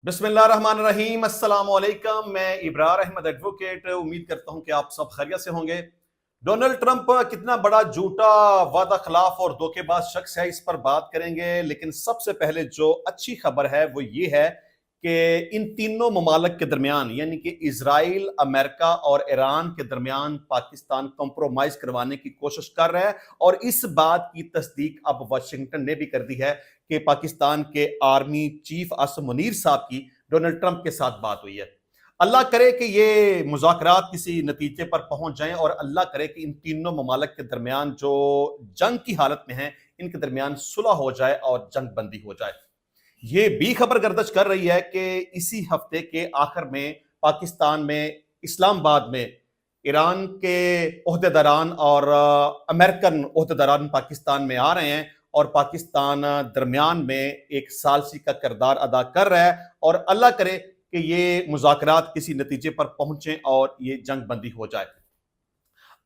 बिस्मिल्लाहिर्रहमानिर्रहीम, अस्सलाम वालेकुम। मैं इब्रार अहमद एडवोकेट उम्मीद करता हूं कि आप सब खैरियत से होंगे। डोनाल्ड ट्रंप कितना बड़ा झूठा, वादा खिलाफ और धोखेबाज शख्स है, इस पर बात करेंगे। लेकिन सबसे पहले जो अच्छी खबर है वो ये है कि इन तीनों ममालिक के दरमियान यानी कि इजराइल, अमेरिका और ईरान के दरमियान पाकिस्तान कंप्रोमाइज करवाने की कोशिश कर रहा है। और इस बात की तस्दीक अब वाशिंगटन ने भी कर दी है कि पाकिस्तान के आर्मी चीफ आसिम मुनीर साहब की डोनाल्ड ट्रंप के साथ बात हुई है। अल्लाह करे कि ये मुज़ाकरात किसी नतीजे पर पहुंच जाएं और अल्लाह करे कि इन तीनों ममालिक के दरमियान जो जंग की हालत में हैं इनके दरमियान सुलह हो जाए और जंग बंदी हो जाए। ये भी खबर गर्दिश कर रही है कि इसी हफ्ते के आखिर में पाकिस्तान में इस्लामाबाद में ईरान के ओहदेदारान और अमेरिकन ओहदेदारान पाकिस्तान में आ रहे हैं और पाकिस्तान दरमियान में एक सालसी का किरदार अदा कर रहा है। और अल्लाह करे कि ये मुज़ाकरात किसी नतीजे पर पहुंचे और ये जंग बंदी हो जाए।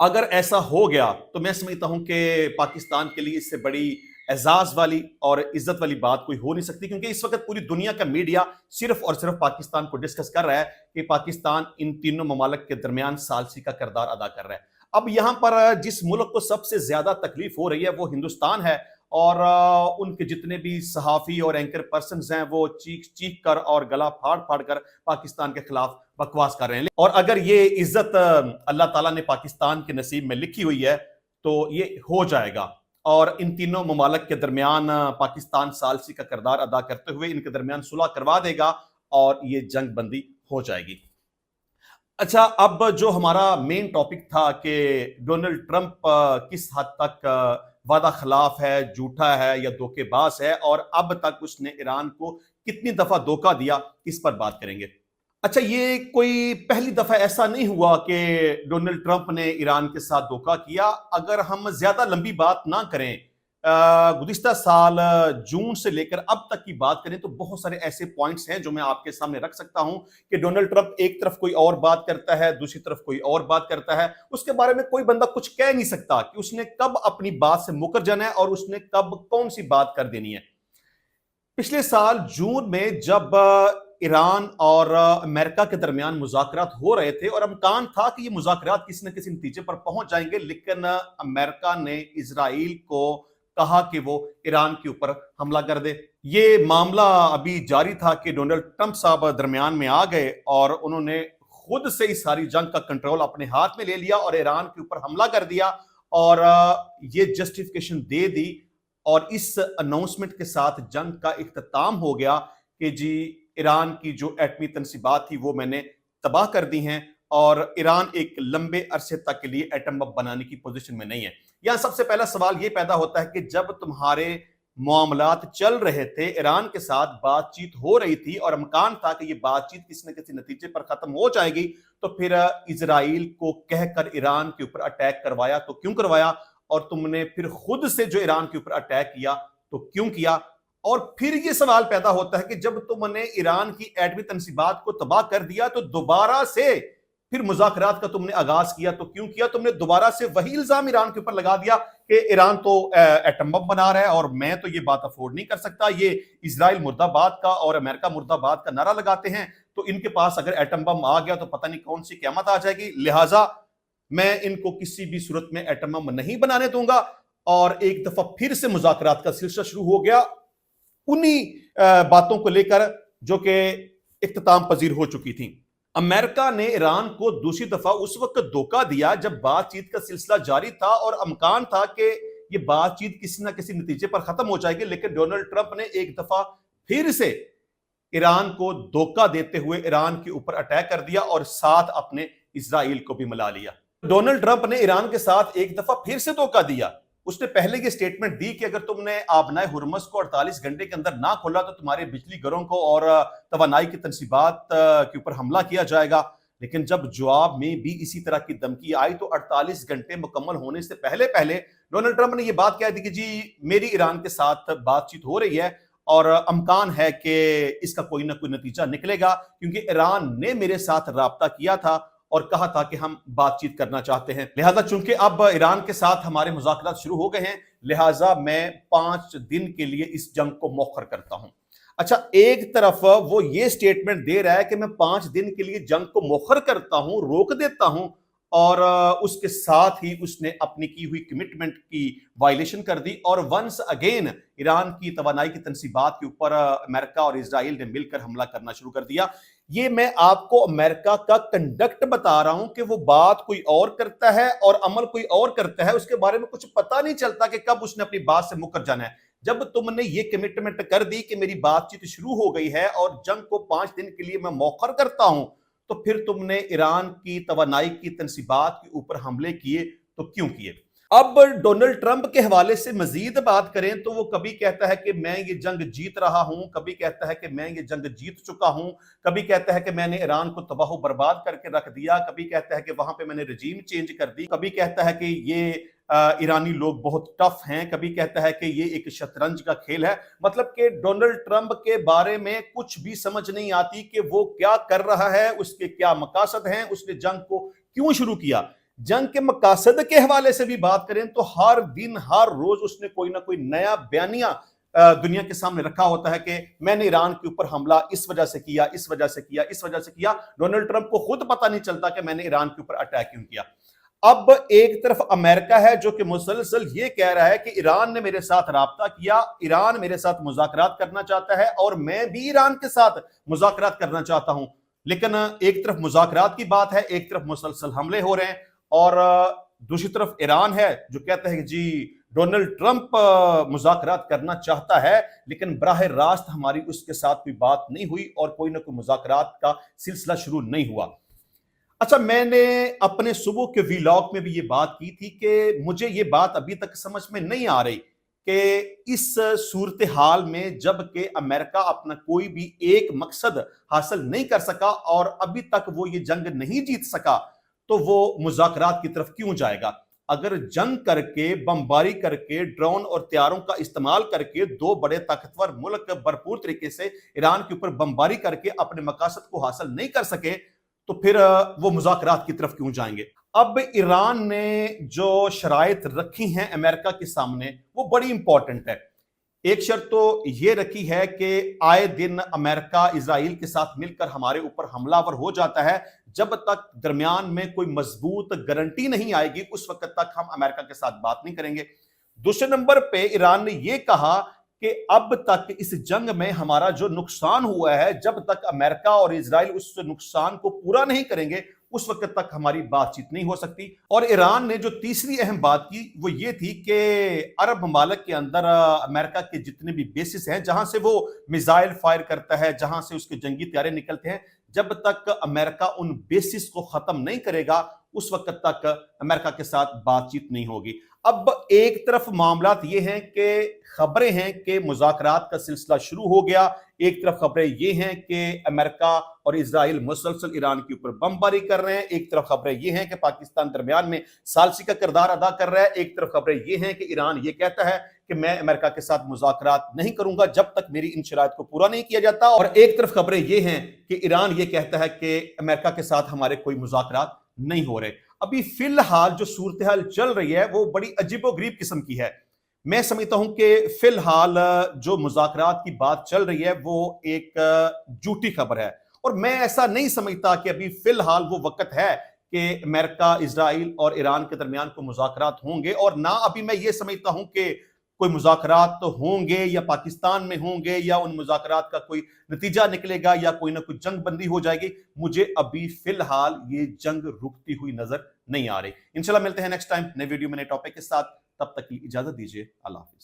अगर ऐसा हो गया तो मैं समझता हूं कि पाकिस्तान के लिए इससे बड़ी एजाज वाली और इज्जत वाली बात कोई हो नहीं सकती, क्योंकि इस वक्त पूरी दुनिया का मीडिया सिर्फ और सिर्फ पाकिस्तान को डिस्कस कर रहा है कि पाकिस्तान इन तीनों ममालिक के दरमियान सालसी का किरदार अदा कर रहा है। अब यहां पर जिस मुल्क को सबसे ज्यादा तकलीफ हो रही है वो हिंदुस्तान है। और उनके जितने भी सहाफी और एंकर पर्सन हैं वो चीख चीख कर और गला फाड़ फाड़ कर पाकिस्तान के खिलाफ बकवास कर रहे हैं। और अगर ये इज्जत अल्लाह ताला ने पाकिस्तान के नसीब में लिखी हुई है तो ये हो जाएगा। और इन तीनों ममालिक के दरमियान पाकिस्तान सालसी का किरदार अदा करते हुए इनके दरमियान सुलह करवा देगा और ये जंग बंदी हो जाएगी। अच्छा, अब जो हमारा मेन टॉपिक था कि डोनाल्ड ट्रंप किस हद तक वादा खिलाफ है, झूठा है या धोखेबाज है, और अब तक उसने ईरान को कितनी दफा धोखा दिया, इस पर बात करेंगे। अच्छा, ये कोई पहली दफा ऐसा नहीं हुआ कि डोनाल्ड ट्रंप ने ईरान के साथ धोखा किया। अगर हम ज्यादा लंबी बात ना करें, गुज़िश्ता साल जून से लेकर अब तक की बात करें तो बहुत सारे ऐसे पॉइंट्स हैं जो मैं आपके सामने रख सकता हूं कि डोनाल्ड ट्रंप एक तरफ कोई और बात करता है, दूसरी तरफ कोई और बात करता है। उसके बारे में कोई बंदा कुछ कह नहीं सकता कि उसने कब अपनी बात से मुकर जाना है और उसने कब कौन सी बात कर देनी है। पिछले साल जून में जब ईरान और अमेरिका के दरमियान मुज़ाकरात हो रहे थे और इम्कान था कि ये मुज़ाकरात किसी न किसी नतीजे पर पहुंच जाएंगे, लेकिन अमेरिका ने इजराइल को कहा कि वो ईरान के ऊपर हमला कर दे। ये मामला अभी जारी था कि डोनाल्ड ट्रंप साहब दरमियान में आ गए और उन्होंने खुद से इस सारी जंग का कंट्रोल अपने हाथ में ले लिया और ईरान के ऊपर हमला कर दिया और ये जस्टिफिकेशन दे दी। और इस अनाउंसमेंट के साथ जंग का इख्तिताम हो गया कि जी, ईरान की जो एटमी तनसीबात थी वो मैंने तबाह कर दी हैं और ईरान एक लंबे अरसे तक के लिए एटम बम बनाने की पोजीशन में नहीं है। यहां सबसे पहला सवाल ये पैदा होता है कि जब तुम्हारे मामलात चल रहे थे, ईरान के साथ बातचीत हो रही थी और इम्कान था कि ये बातचीत किसी न किसी नतीजे पर खत्म हो जाएगी, तो फिर इजराइल को कहकर ईरान के ऊपर अटैक करवाया तो क्यों करवाया? और तुमने फिर खुद से जो ईरान के ऊपर अटैक किया तो क्यों किया? और फिर ये सवाल पैदा होता है कि जब तुमने ईरान की एटमी तनसीबात को तबाह कर दिया तो दोबारा से फिर मुज़ाकरात का तुमने आगाज किया तो क्यों किया? तुमने दोबारा से वही इल्जाम ईरान के ऊपर लगा दिया कि ईरान तो एटम बम बना रहा है और मैं तो ये बात अफोर्ड नहीं कर सकता। ये इजराइल मुर्दाबाद का और अमेरिका मुर्दाबाद का नारा लगाते हैं, तो इनके पास अगर एटम बम आ गया तो पता नहीं कौन सी क़यामत आ जाएगी, लिहाजा मैं इनको किसी भी सूरत में एटम बम नहीं बनाने दूंगा। और एक दफा फिर से मुज़ाकरात का सिलसिला शुरू हो गया उन्हीं बातों को लेकर जो कि इख्तिताम पजीर हो चुकी थी। अमेरिका ने ईरान को दूसरी दफा उस वक्त धोखा दिया जब बातचीत का सिलसिला जारी था और इम्कान था कि ये बातचीत किसी न किसी नतीजे पर खत्म हो जाएगी, लेकिन डोनाल्ड ट्रंप ने एक दफा फिर से ईरान को धोखा देते हुए ईरान के ऊपर अटैक कर दिया और साथ अपने इजराइल को भी मिला लिया। डोनाल्ड ट्रंप ने ईरान के साथ एक दफा फिर से धोखा दिया। उसने पहले ये स्टेटमेंट दी कि अगर तुमने आबनाए हुर्मुज़ को 48 घंटे के अंदर ना खोला तो तुम्हारे बिजली घरों को और तवानाई की तनसीबात के ऊपर हमला किया जाएगा। लेकिन जब जवाब में भी इसी तरह की धमकी आई तो 48 घंटे मुकम्मल होने से पहले पहले डोनाल्ड ट्रंप ने यह बात कह दी कि जी, मेरी ईरान के साथ बातचीत हो रही है और इम्कान है कि इसका कोई ना कोई नतीजा निकलेगा, क्योंकि ईरान ने मेरे साथ राब्ता किया था और कहा था कि हम बातचीत करना चाहते हैं। लिहाजा चूंकि अब ईरान के साथ हमारे मुज़ाकरात शुरू हो गए हैं, लिहाजा मैं 5 दिन के लिए इस जंग को मौखर करता हूं। अच्छा, एक तरफ वो ये स्टेटमेंट दे रहा है कि मैं 5 दिन के लिए जंग को मुखर करता हूं, रोक देता हूं, और उसके साथ ही उसने अपनी की हुई कमिटमेंट की वायलेशन कर दी और वंस अगेन ईरान की तवानाई की तनसीबात के ऊपर अमेरिका और इसराइल ने मिलकर हमला करना शुरू कर दिया। ये मैं आपको अमेरिका का कंडक्ट बता रहा हूं कि वो बात कोई और करता है और अमल कोई और करता है, उसके बारे में कुछ पता नहीं चलता कि कब उसने अपनी बात से मुकर जाना है। जब तुमने ये कमिटमेंट कर दी कि मेरी बातचीत शुरू हो गई है और जंग को 5 दिन के लिए मैं मौखर करता हूं, तो फिर तुमने ईरान की तवानाई की तनसीबात के ऊपर हमले किए तो क्यों किए? अब डोनाल्ड ट्रंप के हवाले से मजीद बात करें तो वो कभी कहता है कि मैं ये जंग जीत रहा हूं, कभी कहता है कि मैं ये जंग जीत चुका हूं, कभी कहता है कि मैंने ईरान को तबाह बर्बाद करके रख दिया, कभी कहता है कि वहां पे मैंने रजीम चेंज कर दी, कभी कहता है कि ये ईरानी लोग बहुत टफ हैं, कभी कहता है कि ये एक शतरंज का खेल है। मतलब कि डोनाल्ड ट्रंप के बारे में कुछ भी समझ नहीं आती कि वो क्या कर रहा है, उसके क्या मकासद हैं, उसने जंग को क्यों शुरू किया। जंग के मकासद के हवाले से भी बात करें तो हर दिन हर रोज उसने कोई ना कोई नया बयानिया दुनिया के सामने रखा होता है कि मैंने ईरान के ऊपर हमला इस वजह से किया, इस वजह से किया, इस वजह से किया। डोनाल्ड ट्रंप को खुद पता नहीं चलता कि मैंने ईरान के ऊपर अटैक क्यों किया। अब एक तरफ अमेरिका है जो कि मुसलसल ये कह रहा है कि ईरान ने मेरे साथ राब्ता किया, ईरान मेरे साथ मुज़ाकरात करना चाहता है और मैं भी ईरान के साथ मुज़ाकरात करना चाहता हूं। लेकिन एक तरफ मुज़ाकरात की बात है, एक तरफ मुसलसल हमले हो रहे हैं, और दूसरी तरफ ईरान है जो कहता है कि जी डोनाल्ड ट्रंप मुज़ाकरात करना चाहता है, लेकिन बराह रास्त हमारी उसके साथ कोई बात नहीं हुई और कोई ना कोई मुज़ाकरात का सिलसिला शुरू नहीं हुआ। अच्छा, मैंने अपने सुबह के वीलॉग में भी ये बात की थी कि मुझे ये बात अभी तक समझ में नहीं आ रही कि इस सूरत हाल में जब कि अमेरिका अपना कोई भी एक मकसद हासिल नहीं कर सका और अभी तक वो ये जंग नहीं जीत सका, तो वो मुज़ाकरात की तरफ क्यों जाएगा? अगर जंग करके, बमबारी करके, ड्रोन और तैयारों का इस्तेमाल करके दो बड़े ताकतवर मुल्क भरपूर तरीके से ईरान के ऊपर बमबारी करके अपने मकासद को हासिल नहीं कर सके, तो फिर वो मुज़ाकरात की तरफ क्यों जाएंगे? अब ईरान ने जो शराइत रखी हैं अमेरिका के सामने वो बड़ी इंपॉर्टेंट है। एक शर्त तो ये रखी है कि आए दिन अमेरिका इजराइल के साथ मिलकर हमारे ऊपर हमलावर हो जाता है, जब तक दरमियान में कोई मजबूत गारंटी नहीं आएगी उस वक्त तक हम अमेरिका के साथ बात नहीं करेंगे। दूसरे नंबर पे ईरान ने यह कहा कि अब तक इस जंग में हमारा जो नुकसान हुआ है, जब तक अमेरिका और इजराइल उस नुकसान को पूरा नहीं करेंगे उस वक्त तक हमारी बातचीत नहीं हो सकती। और ईरान ने जो तीसरी अहम बात की वो ये थी कि अरब ममालिक के अंदर अमेरिका के जितने भी बेसिस हैं जहां से वो मिसाइल फायर करता है, जहां से उसके जंगी तैयारे निकलते हैं, जब तक अमेरिका उन बेसिस को खत्म नहीं करेगा उस वक्त तक अमेरिका के साथ बातचीत नहीं होगी। अब एक तरफ मामलात ये हैं कि खबरें हैं कि मुज़ाकरात का सिलसिला शुरू हो गया, एक तरफ खबरें ये हैं कि अमेरिका और इजराइल मुसलसल ईरान के ऊपर बमबारी कर रहे हैं, एक तरफ खबरें ये हैं कि पाकिस्तान दरमियान में सालसी का किरदार अदा कर रहा है, एक तरफ खबरें ये हैं कि ईरान ये कहता है कि मैं अमेरिका के साथ मुज़ाकरात नहीं करूंगा जब तक मेरी इन शराइत को पूरा नहीं किया जाता, और एक तरफ खबरें ये हैं कि ईरान ये कहता है कि अमेरिका के साथ हमारे कोई मुज़ाकरात नहीं हो रहे। अभी फिलहाल जो सूरत हाल चल रही है वो बड़ी अजीबोगरीब किस्म की है। मैं समझता हूं कि फिलहाल जो मुज़ाकरात की बात चल रही है वो एक झूठी खबर है, और मैं ऐसा नहीं समझता कि अभी फिलहाल वो वक्त है कि अमेरिका, इजराइल और ईरान के दरमियान को मुज़ाकरात होंगे, और ना अभी मैं ये समझता हूं कि कोई मुज़ाकरात तो होंगे या पाकिस्तान में होंगे या उन मुज़ाकरात का कोई नतीजा निकलेगा या कोई ना कोई जंग बंदी हो जाएगी। मुझे अभी फिलहाल ये जंग रुकती हुई नजर नहीं आ रही। इंशाल्लाह मिलते हैं नेक्स्ट टाइम नए वीडियो में नए टॉपिक के साथ, तब तक की इजाजत दीजिए। अल्लाह हाफिज।